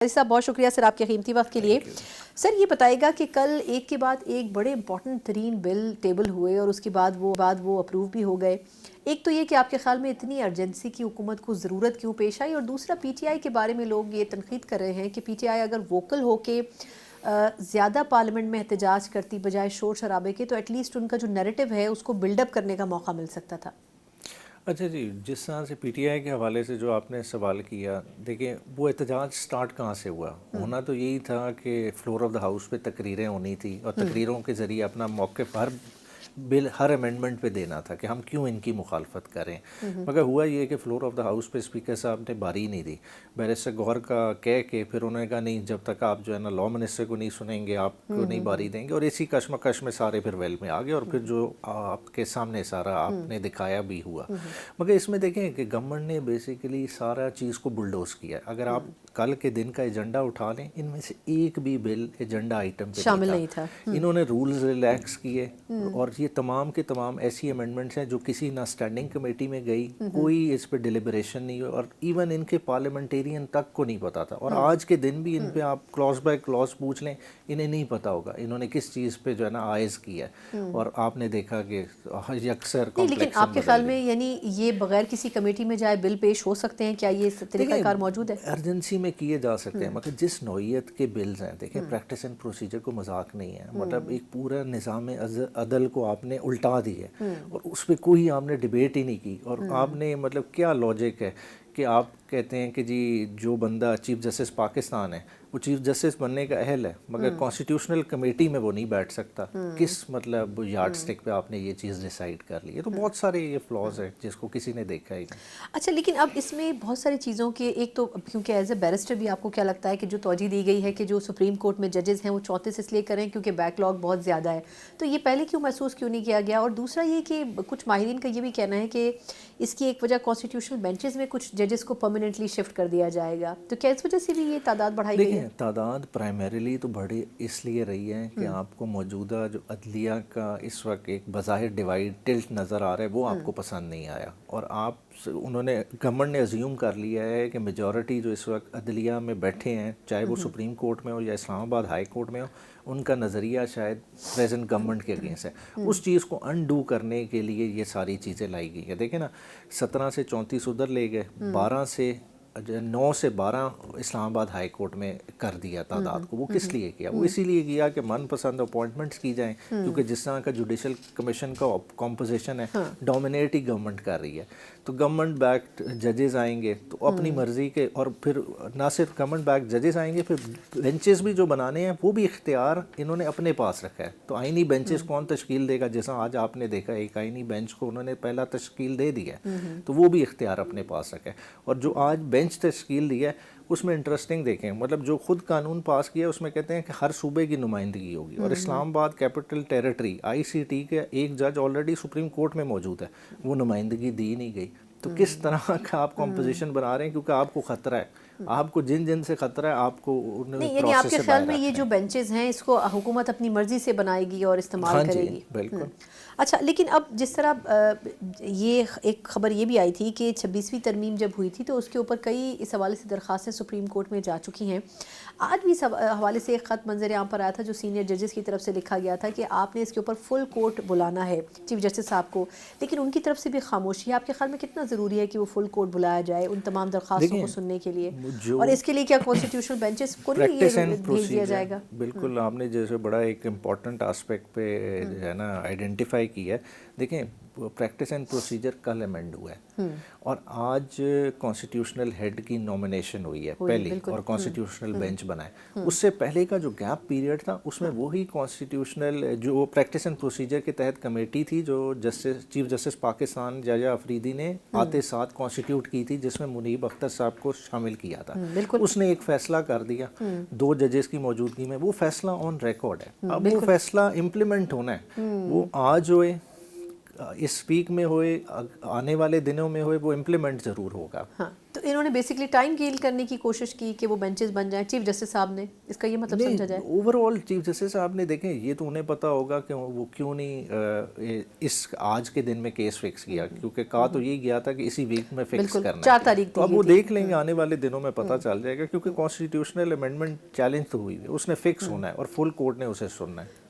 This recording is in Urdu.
صاحب بہت شکریہ سر آپ کے قیمتی وقت کے لیے. سر یہ بتائے گا کہ کل ایک کے بعد ایک بڑے امپورٹنٹ ترین بل ٹیبل ہوئے اور اس کے بعد وہ اپروو بھی ہو گئے. ایک تو یہ کہ آپ کے خیال میں اتنی ارجنسی کی حکومت کو ضرورت کیوں پیش آئی، اور دوسرا پی ٹی آئی کے بارے میں لوگ یہ تنقید کر رہے ہیں کہ پی ٹی آئی اگر ووکل ہو کے زیادہ پارلیمنٹ میں احتجاج کرتی بجائے شور شرابے کے تو ایٹ لیسٹ ان کا جو نیریٹو ہے اس کو بلڈ اپ کرنے کا موقع مل سکتا تھا. اچھا جی، جس طرح سے پی ٹی آئی کے حوالے سے جو آپ نے سوال کیا، دیکھیں وہ احتجاج سٹارٹ کہاں سے ہوا؟ ہونا تو یہی تھا کہ فلور آف دا ہاؤس پہ تقریریں ہونی تھی اور تقریروں کے ذریعے اپنا موقف ہر امینڈمنٹ پہ دینا تھا کہ ہم کیوں ان کی مخالفت کریں. مگر ہوا یہ کہ فلور آف دا ہاؤس پہ اسپیکر صاحب نے باری نہیں دی. بیرسٹر گوہر کا کہہ کے پھر انہوں نے کہا نہیں، جب تک آپ جو ہے نا لا منسٹر کو نہیں سنیں گے آپ کو نہیں باری دیں گے، اور اسی کشمکش میں سارے پھر ویل میں آ گئے اور پھر جو آپ کے سامنے سارا آپ نے دکھایا بھی ہوا. مگر اس میں دیکھیں کہ گورنمنٹ نے بیسیکلی سارا چیز کو بلڈوز کیا ہے. اگر آپ کل کے دن کا ایجنڈا اٹھا لیں، ان میں سے ایک بھی بل ایجنڈا آئٹم پہ شامل نہیں تھا. انہوں نے رولز ریلیکس کیے اور یہ تمام کے تمام ایسی امینڈمنٹس ہیں جو کسی نہ اسٹینڈنگ کمیٹی میں گئی، کوئی اس پہ ڈیلیبریشن نہیں ہوئی، اور ایون ان کے پارلیمنٹیرین تک کو نہیں پتا تھا. اور آج کے دن بھی ان پہ آپ کلاس بائی کلاس پوچھ لیں، انہیں نہیں پتا ہوگا انہوں نے کس چیز پہ جو ہے نا آئز کیا ہے. اور آپ نے دیکھا کہ اکثر نہیں، لیکن آپ کے خیال میں یعنی یہ بغیر کسی کمیٹی میں جائے بل پیش ہو سکتے ہیں؟ کیا یہ طریقہ کار موجود ہے؟ ارجنسی میں کیے جا سکتے ہیں، مگر جس نوعیت کے بلز ہیں، دیکھیں پریکٹس اینڈ پروسیجر کو مذاق نہیں ہے. مطلب ایک پورا نظام عدل کو آپ نے الٹا دی ہے اور اس پہ کوئی آپ نے ڈیبیٹ ہی نہیں کی. اور آپ نے مطلب کیا لاجک ہے کہ آپ کہتے ہیں کہ جی جو بندہ چیف جسٹس پاکستان ہے وہ چیف جسٹس بننے کا اہل ہے، مگر کانسٹیٹیوشنل کمیٹی میں وہ نہیں بیٹھ سکتا. کس مطلب یارڈ سٹک پہ آپ نے یہ چیز ڈیسائیڈ کر لی ہے؟ تو بہت سارے یہ فلاز ہیں جس کو کسی نے دیکھا ہی نہیں. اچھا، لیکن اب اس میں بہت ساری چیزوں کے ایک تو کیونکہ ایز اے بیرسٹر بھی آپ کو کیا لگتا ہے کہ جو توجہ دی گئی ہے کہ جو سپریم کورٹ میں ججز ہیں وہ 34 اس لیے کریں کیونکہ بیک لاگ بہت زیادہ ہے، تو یہ پہلے کیوں محسوس کیوں نہیں کیا گیا؟ اور دوسرا یہ کہ کچھ ماہرین کا یہ بھی کہنا ہے کہ اس کی ایک وجہ کانسٹیٹیوشنل بینچز میں کچھ ججز کو پرماننٹلی شفٹ کر دیا جائے گا، تو کیا اس وجہ سے بھی یہ تعداد بڑھائی گئی ہے؟ دیکھیں تعداد پرائمریلی تو بڑی اس لیے رہی ہے کہ آپ کو موجودہ جو عدلیہ کا اس وقت ایک بظاہر ڈیوائڈ ٹلٹ نظر آ رہا ہے وہ آپ کو پسند نہیں آیا. اور انہوں نے گورنمنٹ نے ازیوم کر لیا ہے کہ میجورٹی جو اس وقت عدلیہ میں بیٹھے ہیں، چاہے وہ سپریم کورٹ میں ہو یا اسلام آباد ہائی کورٹ میں ہو، ان کا نظریہ شاید پریزنٹ گورنمنٹ کے اگینسٹ ہے. اس چیز کو انڈو کرنے کے لیے یہ ساری چیزیں لائی گئی ہیں. دیکھیں نا، 17 سے 34 ادھر لے گئے، 9 سے 12 اسلام آباد ہائی کورٹ میں کر دیا تعداد کو. وہ کس لیے کیا؟ وہ اسی لیے کیا کہ من پسند اپوائنٹمنٹس کی جائیں، کیونکہ جس طرح کا جوڈیشل کمیشن کا کمپوزیشن ہے ڈومینیٹ ہی گورنمنٹ کر رہی ہے. تو گورنمنٹ بیکڈ ججز آئیں گے تو اپنی مرضی کے، اور پھر نہ صرف گورنمنٹ بیکڈ ججز آئیں گے، پھر بینچز بھی جو بنانے ہیں وہ بھی اختیار انہوں نے اپنے پاس رکھا ہے. تو آئینی بینچز کون تشکیل دے گا؟ جیسا آج آپ نے دیکھا ایک آئینی بینچ کو انہوں نے پہلا تشکیل دے دیا ہے، تو وہ بھی اختیار اپنے پاس رکھا ہے. اور جو آج بینچ تشکیل دی ہے اس میں انٹرسٹنگ دیکھیں، مطلب جو خود قانون پاس کیا اس میں کہتے ہیں کہ ہر صوبے کی نمائندگی ہوگی. اور اسلام آباد کیپٹل ٹیریٹری آئی سی ٹی کے ایک جج آلریڈی سپریم کورٹ میں موجود ہے، وہ نمائندگی دی نہیں گئی. تو کس طرح کا آپ کمپوزیشن بنا رہے ہیں؟ کیونکہ آپ کو خطرہ ہے، آپ کو جن سے خطرہ ہے آپ کو نہیں، یعنی آپ کے خیال میں یہ جو بینچز ہیں اس کو حکومت اپنی مرضی سے بنائے گی اور استعمال کرے گی؟ بالکل. اچھا، لیکن اب جس طرح یہ ایک خبر یہ بھی آئی تھی کہ 26ویں ترمیم جب ہوئی تھی تو اس کے اوپر کئی اس حوالے سے درخواستیں سپریم کورٹ میں جا چکی ہیں. آج بھی اس حوالے سے ایک خط منظر عام پر آیا تھا جو سینئر ججز کی طرف سے لکھا گیا تھا کہ آپ نے اس کے اوپر فل کورٹ بلانا ہے چیف جسٹس صاحب کو، لیکن ان کی طرف سے بھی خاموشی ہے. آپ کے خیال میں کتنا ضروری ہے کہ وہ فل کورٹ بلایا جائے ان تمام درخواستوں کو سننے کے لیے؟ اور اس کے لیے کیا کانسٹیٹیوشنل بینچز کو نہیں یہ بھیج دیا جائے گا؟ بالکل، آپ نے جیسے بڑا ایک امپورٹنٹ آسپیکٹ پہ جو ہے نا آئیڈینٹیفائی کی ہے. دیکھیں پریکٹس اینڈ پروسیجر کل امینڈ ہوا ہے اور آج کانسٹیٹیوشنل ہیڈ کی نومینیشن ہوئی ہے پہلی، اور کانسٹیٹیوشنل بینچ بنا ہے. اس سے پہلے کا جو گیپ پیریڈ تھا اس میں وہی کانسٹیٹیوشنل جو پریکٹس اینڈ پروسیجر کے تحت کمیٹی تھی جو چیف جسٹس پاکستان جاجا افریدی نے آتے ساتھ کانسٹیٹیوٹ کی تھی، جس میں منیب اختر صاحب کو شامل کیا تھا. اس نے ایک فیصلہ کر دیا 2 ججز کی موجودگی میں، وہ فیصلہ آن ریکارڈ ہے. اب وہ فیصلہ امپلیمنٹ ہونا ہے، وہ آج ہوئے اس ویک میں ہوئے آنے والے دنوں میں ہوئے وہ امپلیمنٹ ضرور ہوگا. ہاں تو انہوں نے بیسکلی ٹائم کیل کرنے کی کوشش کی کہ وہ بینچز بن جائیں چیف جسٹس صاحب نے, اس کا یہ مطلب سمجھا جائے؟ اوور آل چیف جسٹس صاحب نے دیکھیں یہ تو انہیں پتہ ہوگا کہ وہ کیوں نہیں اس آج کے دن میں کیس فکس کیا, کیونکہ کہا تو یہی گیا تھا کہ اسی ویک میں فکس کرنا 4 تاریخ تو اب وہ دیکھ لیں گے آنے والے دنوں میں پتہ چل جائے گا, کیونکہ کانسٹیٹیوشنل امینڈمنٹ چیلنج تو ہوئی ہے, اس نے فکس ہونا ہے اور فل کورٹ نے اسے سننا ہے.